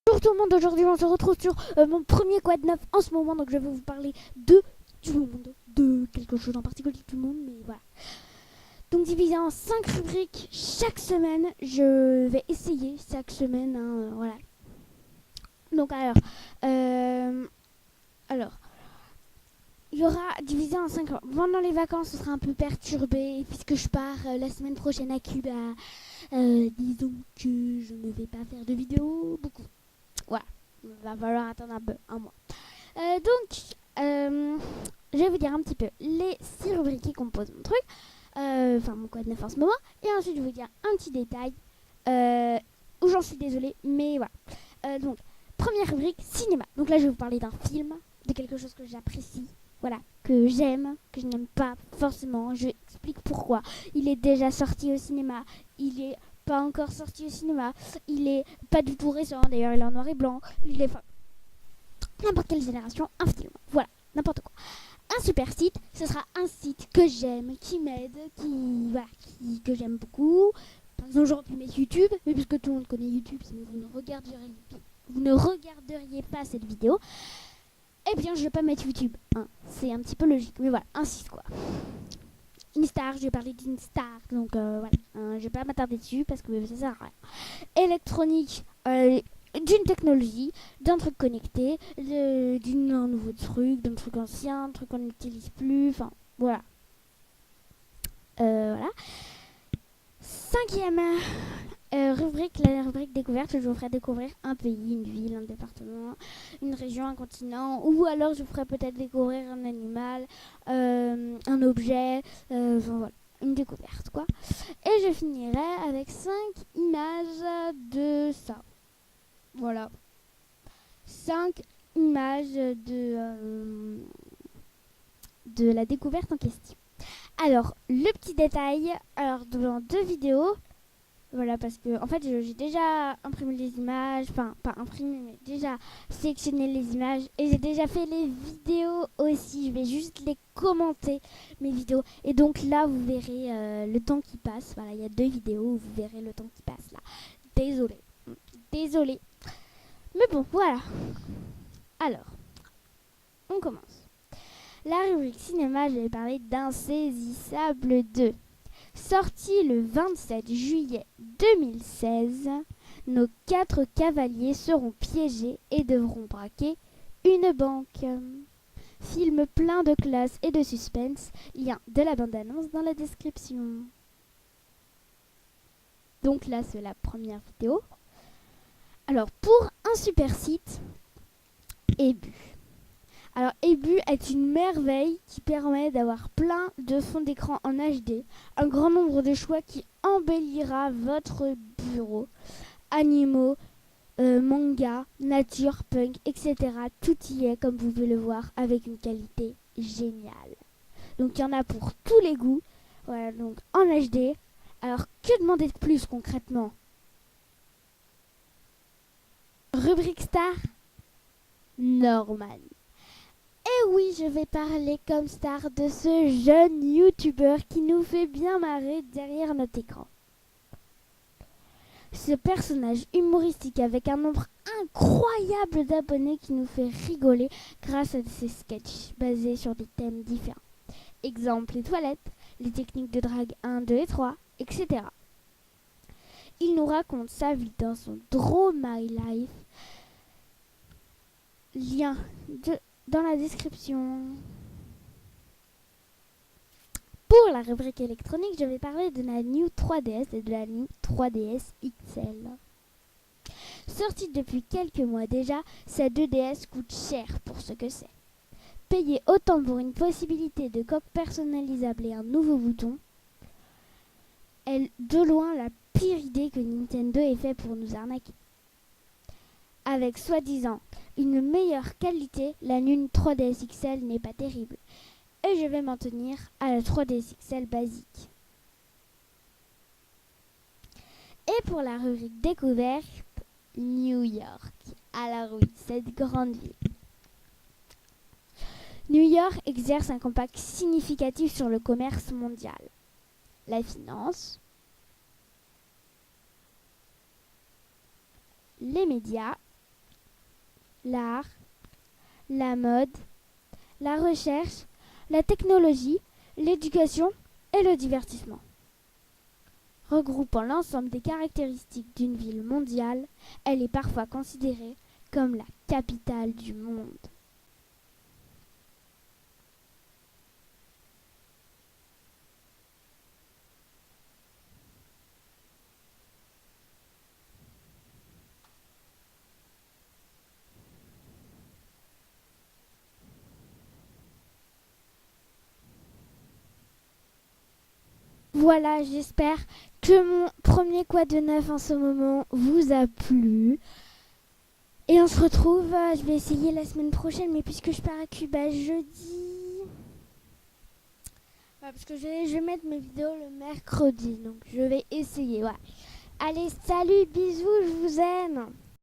Bonjour tout le monde, aujourd'hui on se retrouve sur mon premier quad neuf en ce moment, donc je vais vous parler du monde, de quelque chose en particulier du monde, mais voilà. Donc divisé en 5 rubriques chaque semaine, je vais essayer chaque semaine, voilà. Donc alors, il y aura divisé en 5. Pendant les vacances, ce sera un peu perturbé puisque je pars la semaine prochaine à Cuba. Disons que je ne vais pas faire de vidéo beaucoup. Voilà, il va falloir attendre un mois. Je vais vous dire un petit peu les 6 rubriques qui composent mon truc, enfin mon code 9 en ce moment, et ensuite je vais vous dire un petit détail où j'en suis désolée, mais voilà. Donc, première rubrique, cinéma. Donc là, je vais vous parler d'un film, de quelque chose que j'apprécie, voilà, que j'aime, que je n'aime pas forcément. Je explique pourquoi. Il est déjà sorti au cinéma, il est pas encore sorti au cinéma, il est pas du tout récent, d'ailleurs il est en noir et blanc, il est n'importe quelle génération, un film, voilà, n'importe quoi. Un super site, ce sera un site que j'aime, qui m'aide, que j'aime beaucoup. Par exemple, j'aurais pu mettre YouTube, mais puisque tout le monde connaît YouTube, sinon vous ne regarderiez pas cette vidéo, eh bien je vais pas mettre YouTube, hein. C'est un petit peu logique, mais voilà, un site quoi. Une star, je vais parler d'une star, donc voilà, je vais pas m'attarder dessus parce que ça sert à rien. Électronique, d'une technologie, d'un truc connecté, d'un nouveau truc, d'un truc ancien, d'un truc qu'on n'utilise plus, enfin voilà. Voilà. Cinquième rubrique, la rubrique découverte, je vous ferai découvrir un pays, une ville, un département, une région, un continent, ou alors je vous ferai peut-être découvrir un animal, un objet, enfin voilà, une découverte quoi. Et je finirai avec 5 images de ça. Voilà. 5 images de la découverte en question. Alors, le petit détail, alors dans 2 vidéos, voilà, parce que en fait j'ai déjà imprimé les images, enfin pas imprimé, mais déjà sélectionné les images, et j'ai déjà fait les vidéos aussi. Je vais juste les commenter, mes vidéos, et donc là vous verrez le temps qui passe. Voilà, il y a 2 vidéos où vous verrez le temps qui passe là. Désolée, mais bon, voilà. Alors, on commence. La rubrique cinéma, je vais parler d'Insaisissable 2. Sorti le 27 juillet 2016, nos 4 cavaliers seront piégés et devront braquer une banque. Film plein de classe et de suspense, lien de la bande-annonce dans la description. Donc là, c'est la première vidéo. Alors, pour un super site, Ebu. Alors, Ebu est une merveille qui permet d'avoir plein de fonds d'écran en HD, un grand nombre de choix qui embellira votre bureau. Animaux, manga, nature, punk, etc. Tout y est, comme vous pouvez le voir, avec une qualité géniale. Donc, il y en a pour tous les goûts. Voilà, donc en HD. Alors, que demander de plus concrètement? Rubrique star, Norman. Et oui, je vais parler comme star de ce jeune youtubeur qui nous fait bien marrer derrière notre écran. Ce personnage humoristique avec un nombre incroyable d'abonnés qui nous fait rigoler grâce à ses sketchs basés sur des thèmes différents. Exemple les toilettes, les techniques de drague 1, 2 et 3, etc. Il nous raconte sa vie dans son Draw My Life. Lien dans la description. Pour la rubrique électronique, je vais parler de la New 3DS et de la New 3DS XL. Sortie depuis quelques mois déjà, cette 2DS coûte cher pour ce que c'est. Payer autant pour une possibilité de coque personnalisable et un nouveau bouton est de loin la pire idée que Nintendo ait fait pour nous arnaquer. Avec soi-disant une meilleure qualité, la New 3DS XL n'est pas terrible. Et je vais m'en tenir à la 3DS XL basique. Et pour la rubrique découverte, New York. Alors oui, cette grande ville. New York exerce un impact significatif sur le commerce mondial, la finance, les médias l'art, la mode, la recherche, la technologie, l'éducation et le divertissement. Regroupant l'ensemble des caractéristiques d'une ville mondiale, elle est parfois considérée comme la capitale du monde. Voilà, j'espère que mon premier Quoi de neuf en ce moment vous a plu. Et on se retrouve, je vais essayer la semaine prochaine, mais puisque je pars à Cuba jeudi... Ouais, parce que je vais mettre mes vidéos le mercredi, donc je vais essayer, ouais. Allez, salut, bisous, je vous aime.